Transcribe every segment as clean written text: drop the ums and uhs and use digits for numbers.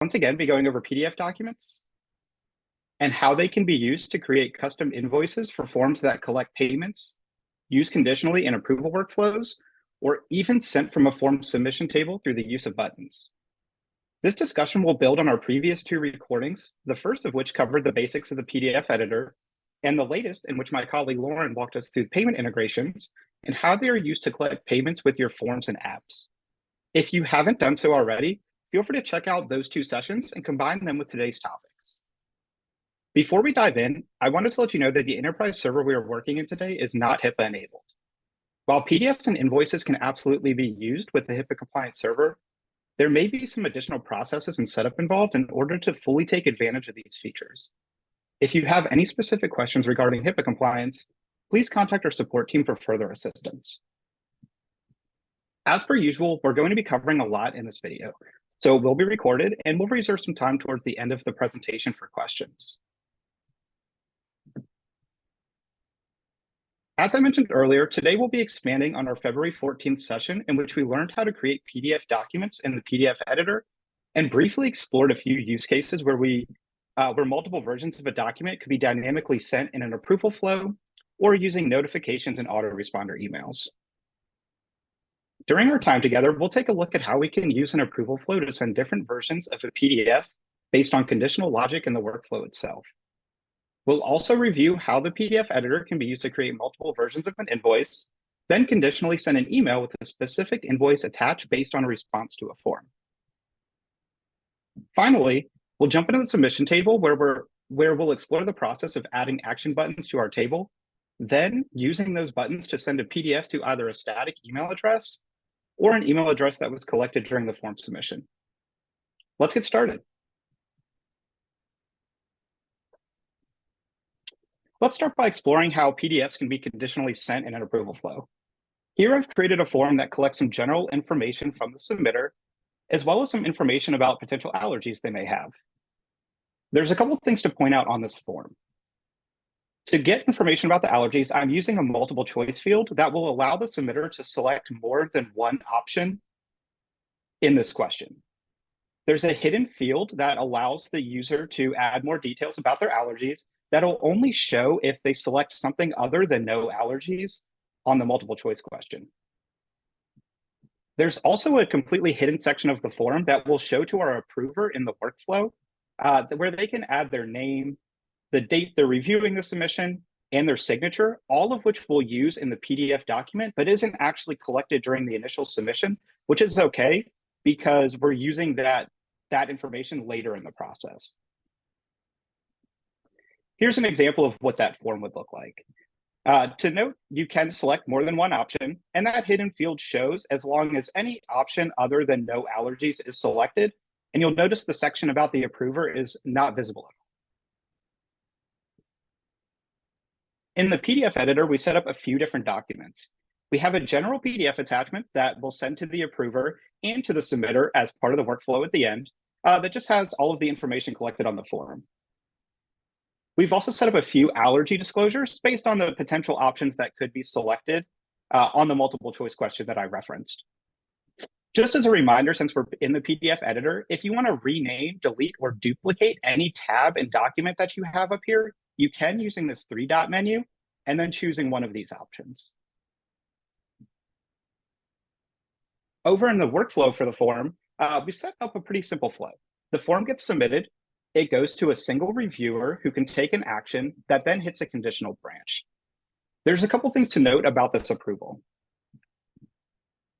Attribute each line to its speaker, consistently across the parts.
Speaker 1: once again be going over PDF documents and how they can be used to create custom invoices for forms that collect payments, use conditionally in approval workflows, or even sent from a form submission table through the use of buttons. This discussion will build on our previous two recordings, the first of which covered the basics of the PDF editor, and the latest in which my colleague Lauren walked us through payment integrations and how they are used to collect payments with your forms and apps. If you haven't done so already, feel free to check out those two sessions and combine them with today's topics. Before we dive in, I wanted to let you know that the enterprise server we are working in today is not HIPAA enabled. While PDFs and invoices can absolutely be used with the HIPAA compliant server, there may be some additional processes and setup involved in order to fully take advantage of these features. If you have any specific questions regarding HIPAA compliance, please contact our support team for further assistance. As per usual, we're going to be covering a lot in this video, so it will be recorded and we'll reserve some time towards the end of the presentation for questions. As I mentioned earlier, today we'll be expanding on our February 14th session in which we learned how to create PDF documents in the PDF editor and briefly explored a few use cases where multiple versions of a document could be dynamically sent in an approval flow or using notifications and autoresponder emails. During our time together, we'll take a look at how we can use an approval flow to send different versions of a PDF based on conditional logic in the workflow itself. We'll also review how the PDF editor can be used to create multiple versions of an invoice, then conditionally send an email with a specific invoice attached based on a response to a form. Finally, we'll jump into the submission table where we'll explore the process of adding action buttons to our table, then using those buttons to send a PDF to either a static email address or an email address that was collected during the form submission. Let's get started. Let's start by exploring how PDFs can be conditionally sent in an approval flow. Here I've created a form that collects some general information from the submitter, as well as some information about potential allergies they may have. There's a couple of things to point out on this form. To get information about the allergies, I'm using a multiple choice field that will allow the submitter to select more than one option in this question. There's a hidden field that allows the user to add more details about their allergies that'll only show if they select something other than no allergies on the multiple choice question. There's also a completely hidden section of the form that will show to our approver in the workflow where they can add their name, the date they're reviewing the submission, and their signature, all of which we'll use in the PDF document, but isn't actually collected during the initial submission, which is okay because we're using that information later in the process. Here's an example of what that form would look like. To note, you can select more than one option, and that hidden field shows as long as any option other than no allergies is selected, and you'll notice the section about the approver is not visible. In the PDF editor, we set up a few different documents. We have a general PDF attachment that we'll send to the approver and to the submitter as part of the workflow at the end that just has all of the information collected on the form. We've also set up a few allergy disclosures based on the potential options that could be selected on the multiple choice question that I referenced. Just as a reminder, since we're in the PDF editor, if you want to rename, delete, or duplicate any tab and document that you have up here, you can using this three-dot menu and then choosing one of these options. Over in the workflow for the form, we set up a pretty simple flow. The form gets submitted. It goes to a single reviewer who can take an action that then hits a conditional branch. There's a couple things to note about this approval.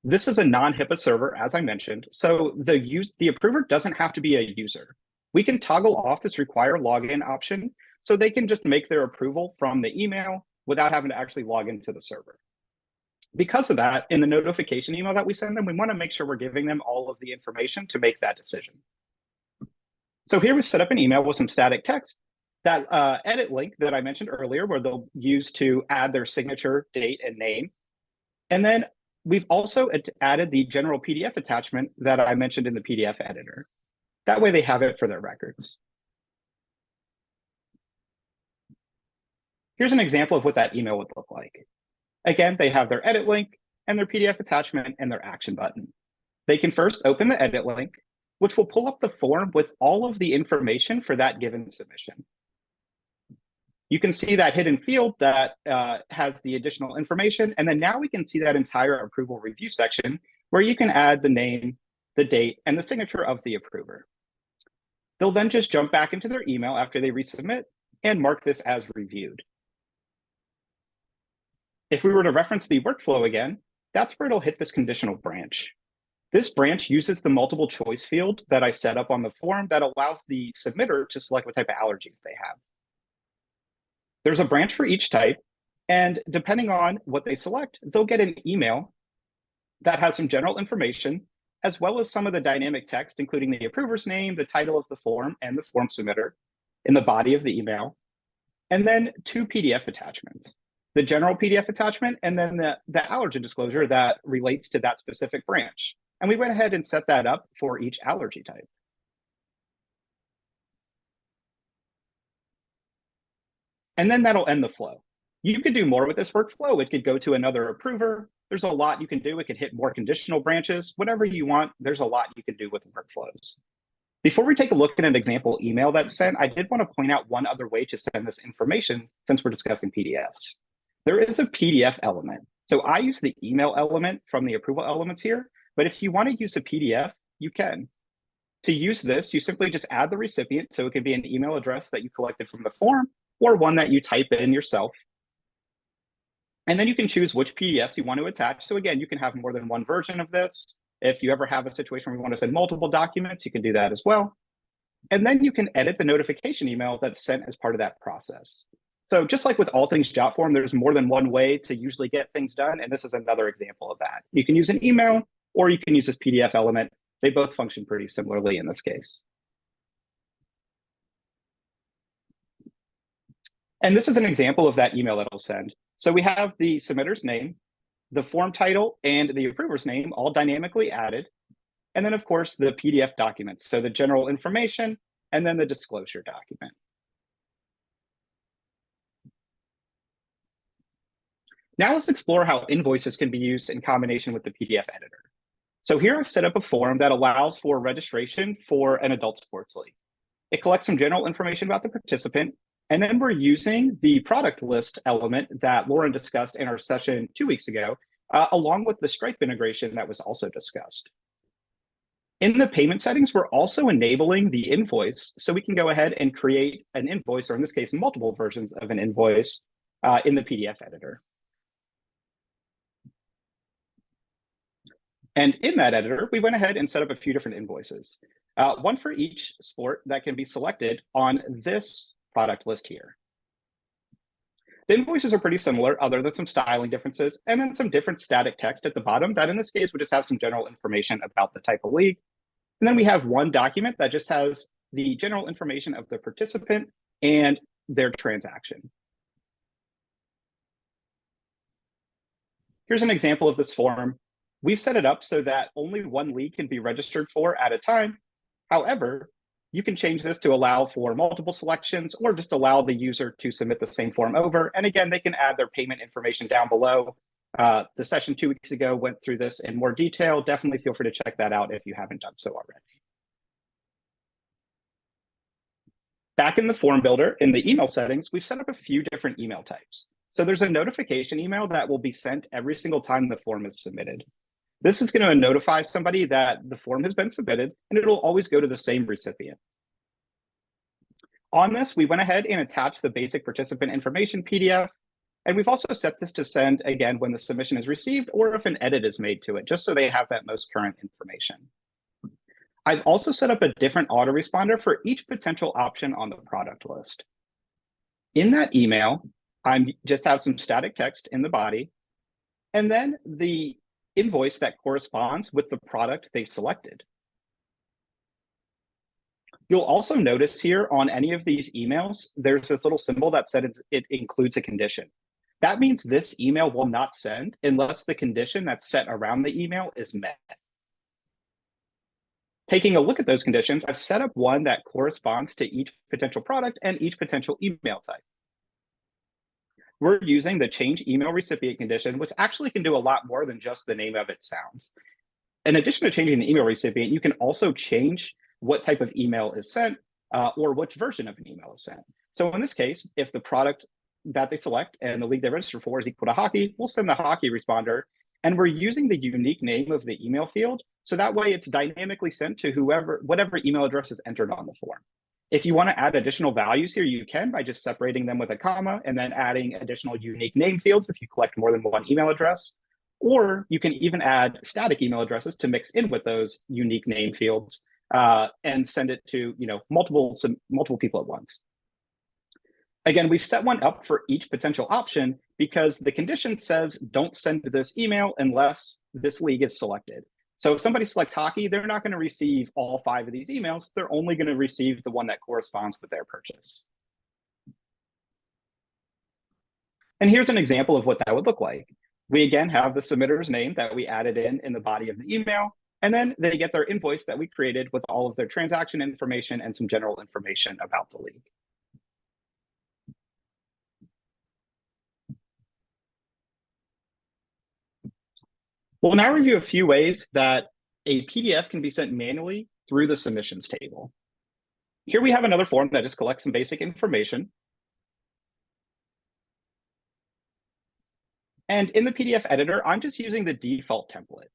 Speaker 1: This is a non-HIPAA server, as I mentioned, so the approver doesn't have to be a user. We can toggle off this require login option so they can just make their approval from the email without having to actually log into the server. Because of that, in the notification email that we send them, we want to make sure we're giving them all of the information to make that decision. So here we set up an email with some static text, that edit link that I mentioned earlier, where they'll use to add their signature, date, and name. And then we've also added the general PDF attachment that I mentioned in the PDF editor. That way they have it for their records. Here's an example of what that email would look like. Again, they have their edit link and their PDF attachment and their action button. They can first open the edit link, which will pull up the form with all of the information for that given submission. You can see that hidden field that has the additional information. And then now we can see that entire approval review section where you can add the name, the date, and the signature of the approver. They'll then just jump back into their email after they resubmit and mark this as reviewed. If we were to reference the workflow again, that's where it'll hit this conditional branch. This branch uses the multiple choice field that I set up on the form that allows the submitter to select what type of allergies they have. There's a branch for each type, and depending on what they select, they'll get an email that has some general information, as well as some of the dynamic text, including the approver's name, the title of the form, and the form submitter in the body of the email, and then 2 PDF attachments, the general PDF attachment, and then the allergen disclosure that relates to that specific branch. And we went ahead and set that up for each allergy type. And then that'll end the flow. You could do more with this workflow. It could go to another approver. There's a lot you can do. It could hit more conditional branches, whatever you want. There's a lot you can do with workflows. Before we take a look at an example email that's sent, I did want to point out one other way to send this information since we're discussing PDFs. There is a PDF element. So I use the email element from the approval elements here, but if you want to use a PDF, you can. To use this, you simply just add the recipient, so it can be an email address that you collected from the form or one that you type in yourself. And then you can choose which PDFs you want to attach. So again, you can have more than one version of this. If you ever have a situation where you want to send multiple documents, you can do that as well. And then you can edit the notification email that's sent as part of that process. So just like with all things Jotform, there's more than one way to usually get things done. And this is another example of that. You can use an email or you can use this PDF element. They both function pretty similarly in this case. And this is an example of that email that I'll send. So we have the submitter's name, the form title, and the approver's name all dynamically added. And then, of course, the PDF documents. So the general information and then the disclosure document. Now let's explore how invoices can be used in combination with the PDF editor. So here I've set up a form that allows for registration for an adult sports league. It collects some general information about the participant, and then we're using the product list element that Lauren discussed in our session 2 weeks ago, along with the Stripe integration that was also discussed. In the payment settings, we're also enabling the invoice, so we can go ahead and create an invoice, or in this case, multiple versions of an invoice in the PDF editor. And in that editor, we went ahead and set up a few different invoices, one for each sport that can be selected on this product list here. The invoices are pretty similar, other than some styling differences, and then some different static text at the bottom that in this case would just have some general information about the type of league. And then we have one document that just has the general information of the participant and their transaction. Here's an example of this form. We've set it up so that only one league can be registered for at a time. However, you can change this to allow for multiple selections or just allow the user to submit the same form over. And again, they can add their payment information down below. The session 2 weeks ago went through this in more detail. Definitely feel free to check that out if you haven't done so already. Back in the form builder, in the email settings, we've set up a few different email types. So there's a notification email that will be sent every single time the form is submitted. This is going to notify somebody that the form has been submitted, and it'll always go to the same recipient. On this, we went ahead and attached the basic participant information PDF, and we've also set this to send, again, when the submission is received or if an edit is made to it, just so they have that most current information. I've also set up a different autoresponder for each potential option on the product list. In that email, I just have some static text in the body, and then the invoice that corresponds with the product they selected. You'll also notice here on any of these emails, there's this little symbol that says it includes a condition. That means this email will not send unless the condition that's set around the email is met. Taking a look at those conditions, I've set up one that corresponds to each potential product and each potential email type. We're using the change email recipient condition, which actually can do a lot more than just the name of it sounds. In addition to changing the email recipient, you can also change what type of email is sent or which version of an email is sent. So in this case, if the product that they select and the league they register for is equal to hockey, we'll send the hockey responder. And we're using the unique name of the email field. So that way it's dynamically sent to whatever email address is entered on the form. If you want to add additional values here, you can by just separating them with a comma and then adding additional unique name fields if you collect more than one email address. Or you can even add static email addresses to mix in with those unique name fields and send it to multiple people at once. Again, we've set one up for each potential option because the condition says don't send this email unless this league is selected. So if somebody selects hockey, they're not going to receive all 5 of these emails. They're only going to receive the one that corresponds with their purchase. And here's an example of what that would look like. We again have the submitter's name that we added in the body of the email, and then they get their invoice that we created with all of their transaction information and some general information about the league. We'll now review a few ways that a PDF can be sent manually through the submissions table. Here we have another form that just collects some basic information. And in the PDF editor, I'm just using the default template.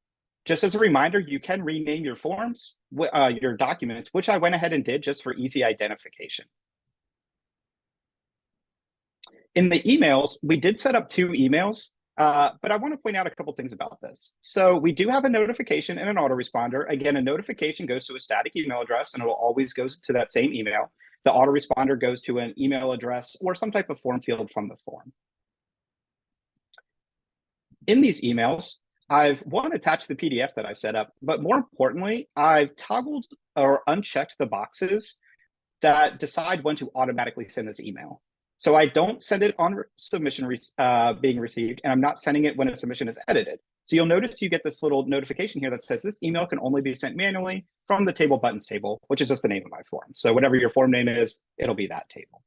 Speaker 1: Just as a reminder, you can rename your forms, your documents, which I went ahead and did just for easy identification. In the emails, we did set up 2 emails, but I want to point out a couple things about this. So we do have a notification and an autoresponder. Again, a notification goes to a static email address, and it will always go to that same email. The autoresponder goes to an email address or some type of form field from the form. In these emails, I've attached the PDF that I set up, but more importantly, I've toggled or unchecked the boxes that decide when to automatically send this email. So I don't send it on submission being received, and I'm not sending it when a submission is edited. So you'll notice you get this little notification here that says this email can only be sent manually from the table buttons table, which is just the name of my form. So whatever your form name is, it'll be that table.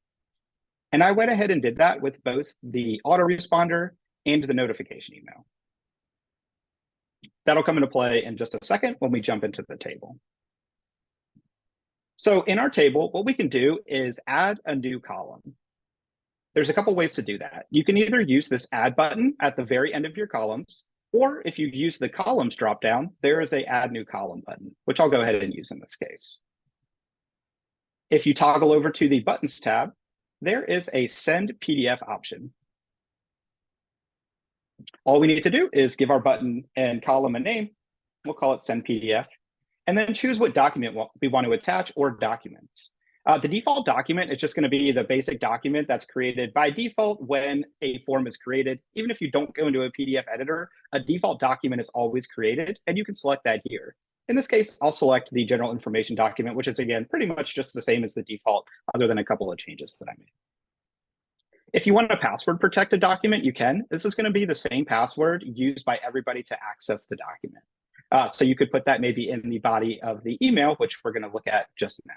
Speaker 1: And I went ahead and did that with both the autoresponder and the notification email. That'll come into play in just a second when we jump into the table. So in our table, what we can do is add a new column. There's a couple ways to do that. You can either use this add button at the very end of your columns, or if you use the columns dropdown, there is a add new column button, which I'll go ahead and use in this case. If you toggle over to the buttons tab, there is a send PDF option. All we need to do is give our button and column a name. We'll call it send PDF, and then choose what document we want to attach or documents. The default document is just going to be the basic document that's created by default when a form is created. Even if you don't go into a PDF editor, a default document is always created, and you can select that here. In this case, I'll select the general information document, which is, again, pretty much just the same as the default, other than a couple of changes that I made. If you want a password protected document, you can. This is going to be the same password used by everybody to access the document. So you could put that maybe in the body of the email, which we're going to look at just now.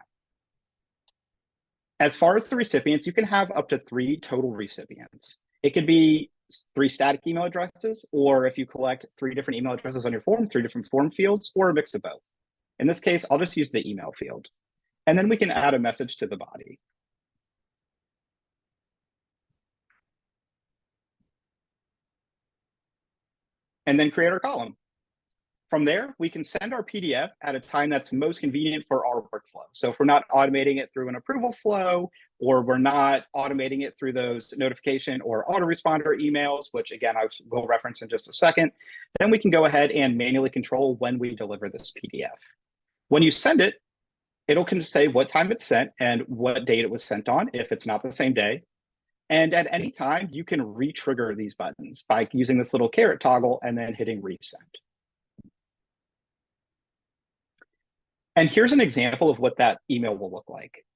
Speaker 1: As far as the recipients, you can have up to 3 total recipients. It could be 3 static email addresses, or if you collect 3 different email addresses on your form, 3 different form fields, or a mix of both. In this case, I'll just use the email field. And then we can add a message to the body. And then create our column. From there, we can send our PDF at a time that's most convenient for our workflow. So if we're not automating it through an approval flow, or we're not automating it through those notification or autoresponder emails, which again, I will reference in just a second, then we can go ahead and manually control when we deliver this PDF. When you send it, it'll can say what time it's sent and what date it was sent on, if it's not the same day. And at any time, you can re-trigger these buttons by using this little caret toggle and then hitting resend. And here's an example of what that email will look like.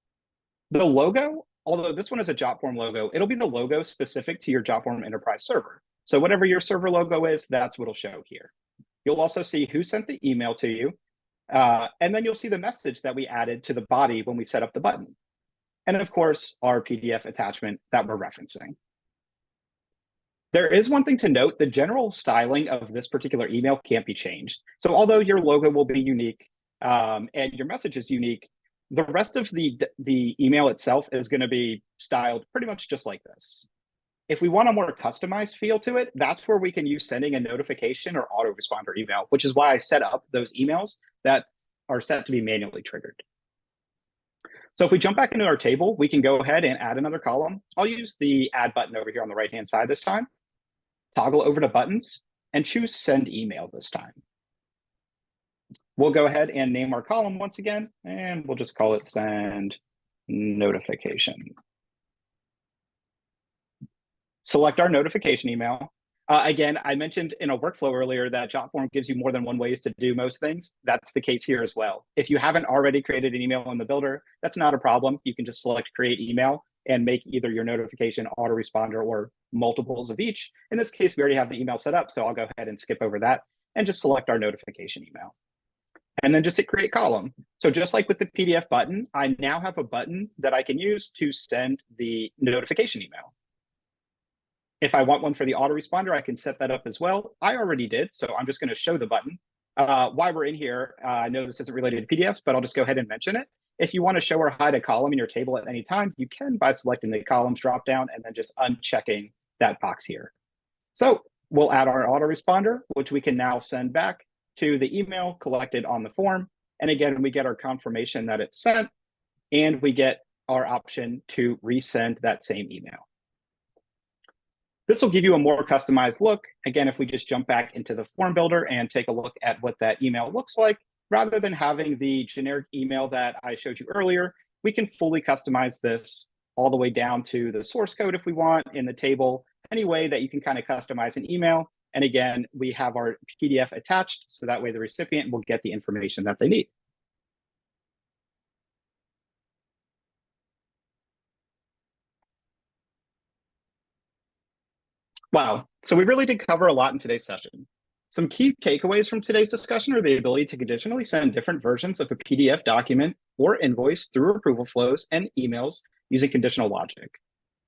Speaker 1: The logo, although this one is a Jotform logo, it'll be the logo specific to your Jotform enterprise server. So whatever your server logo is, that's what'll show here. You'll also see who sent the email to you. And then you'll see the message that we added to the body when we set up the button. And of course, our PDF attachment that we're referencing. There is one thing to note: the general styling of this particular email can't be changed. So although your logo will be unique and your message is unique, the rest of the email itself is going to be styled pretty much just like this. If we want a more customized feel to it, that's where we can use sending a notification or autoresponder email, which is why I set up those emails that are set to be manually triggered. So if we jump back into our table, we can go ahead and add another column. I'll use the add button over here on the right-hand side this time. Toggle over to buttons and choose send email this time. We'll go ahead and name our column once again, and we'll just call it send notification. Select our notification email. Again, I mentioned in a workflow earlier that Jotform gives you more than one ways to do most things. That's the case here as well. If you haven't already created an email in the builder, that's not a problem. You can just select create email and make either your notification, autoresponder, or multiples of each. In this case, we already have the email set up, so I'll go ahead and skip over that and just select our notification email. And then just hit create column. So just like with the PDF button, I now have a button that I can use to send the notification email. If I want one for the autoresponder, I can set that up as well. I already did, so I'm just going to show the button. While we're in here, I know this isn't related to PDFs, but I'll just go ahead and mention it. If you want to show or hide a column in your table at any time, you can by selecting the columns dropdown and then just unchecking that box here. So we'll add our autoresponder, which we can now send back to the email collected on the form. And again, we get our confirmation that it's sent, and we get our option to resend that same email. This will give you a more customized look. Again, if we just jump back into the form builder and take a look at what that email looks like, rather than having the generic email that I showed you earlier, we can fully customize this all the way down to the source code if we want in the table, any way that you can kind of customize an email. And again, we have our PDF attached, so that way the recipient will get the information that they need. Wow, so we really did cover a lot in today's session. Some key takeaways from today's discussion are the ability to conditionally send different versions of a PDF document or invoice through approval flows and emails using conditional logic.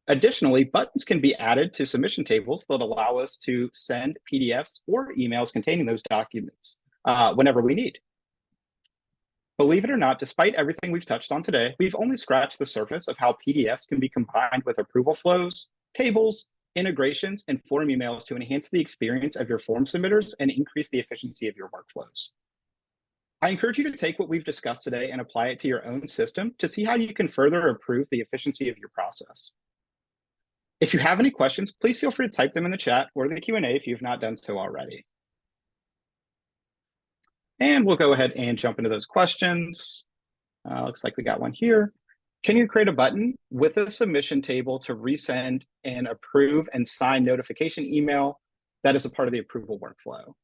Speaker 1: Additionally, buttons can be added to submission tables that allow us to send PDFs or emails containing those documents whenever we need. Believe it or not, despite everything we've touched on today, we've only scratched the surface of how PDFs can be combined with approval flows, tables, integrations, and form emails to enhance the experience of your form submitters and increase the efficiency of your workflows. I encourage you to take what we've discussed today and apply it to your own system to see how you can further improve the efficiency of your process. If you have any questions, please feel free to type them in the chat or the Q&A if you've not done so already. And we'll go ahead and jump into those questions. Looks like we got one here. Can you create a button with a submission table to resend and approve and sign notification email that is a part of the approval workflow?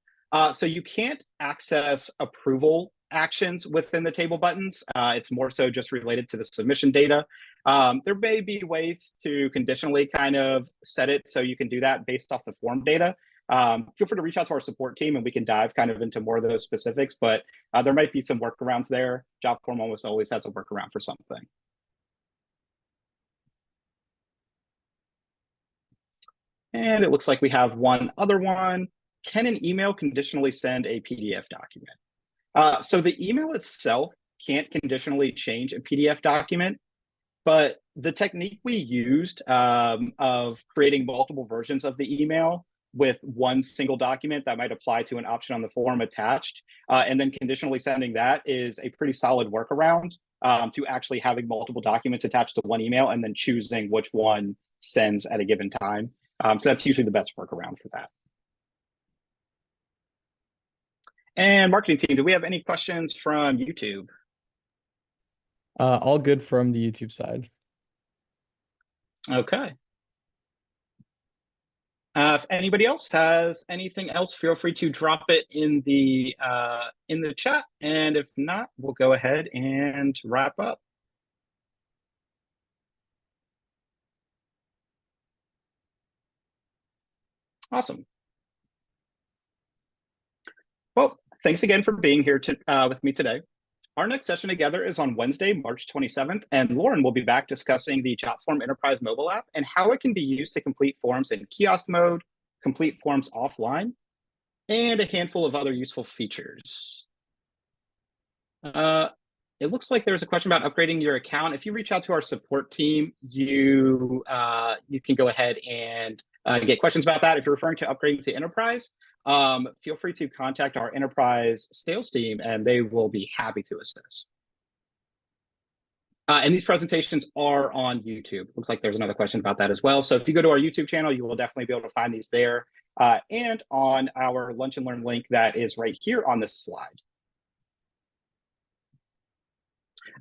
Speaker 1: So you can't access approval actions within the table buttons. It's more so just related to the submission data. There may be ways to conditionally kind of set it so you can do that based off the form data. Feel free to reach out to our support team and we can dive kind of into more of those specifics, but there might be some workarounds there. Jotform almost always has a workaround for something. And it looks like we have one other one. Can an email conditionally send a PDF document? So the email itself can't conditionally change a PDF document, but the technique we used of creating multiple versions of the email with one single document that might apply to an option on the form attached, and then conditionally sending that is a pretty solid workaround to actually having multiple documents attached to one email and then choosing which one sends at a given time. So that's usually the best workaround for that. And marketing team, do we have any questions from YouTube?
Speaker 2: All good from the YouTube side.
Speaker 1: Okay. If anybody else has anything else, feel free to drop it in the chat. And if not, we'll go ahead and wrap up. Awesome. Well, thanks again for being here with me today. Our next session together is on Wednesday, March 27th, and Lauren will be back discussing the Jotform Enterprise mobile app and how it can be used to complete forms in kiosk mode, complete forms offline, and a handful of other useful features. It looks like there's a question about upgrading your account. If you reach out to our support team, you can go ahead and get questions about that. If you're referring to upgrading to enterprise, feel free to contact our enterprise sales team, and they will be happy to assist. And these presentations are on YouTube. Looks like there's another question about that as well. So if you go to our YouTube channel, you will definitely be able to find these there, and on our Lunch and Learn link that is right here on this slide.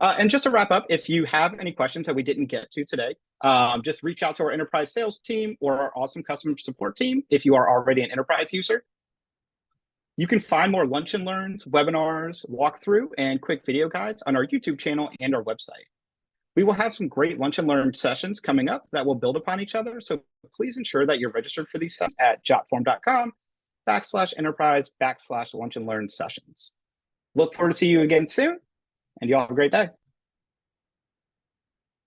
Speaker 1: And just to wrap up, if you have any questions that we didn't get to today, just reach out to our enterprise sales team or our awesome customer support team if you are already an enterprise user. You can find more Lunch and Learns, webinars, walkthrough, and quick video guides on our YouTube channel and our website. We will have some great Lunch and Learn sessions coming up that will build upon each other, so please ensure that you're registered for these sessions at jotform.com/enterprise/Lunch and Learn sessions. Look forward to seeing you again soon, and you all have a great day.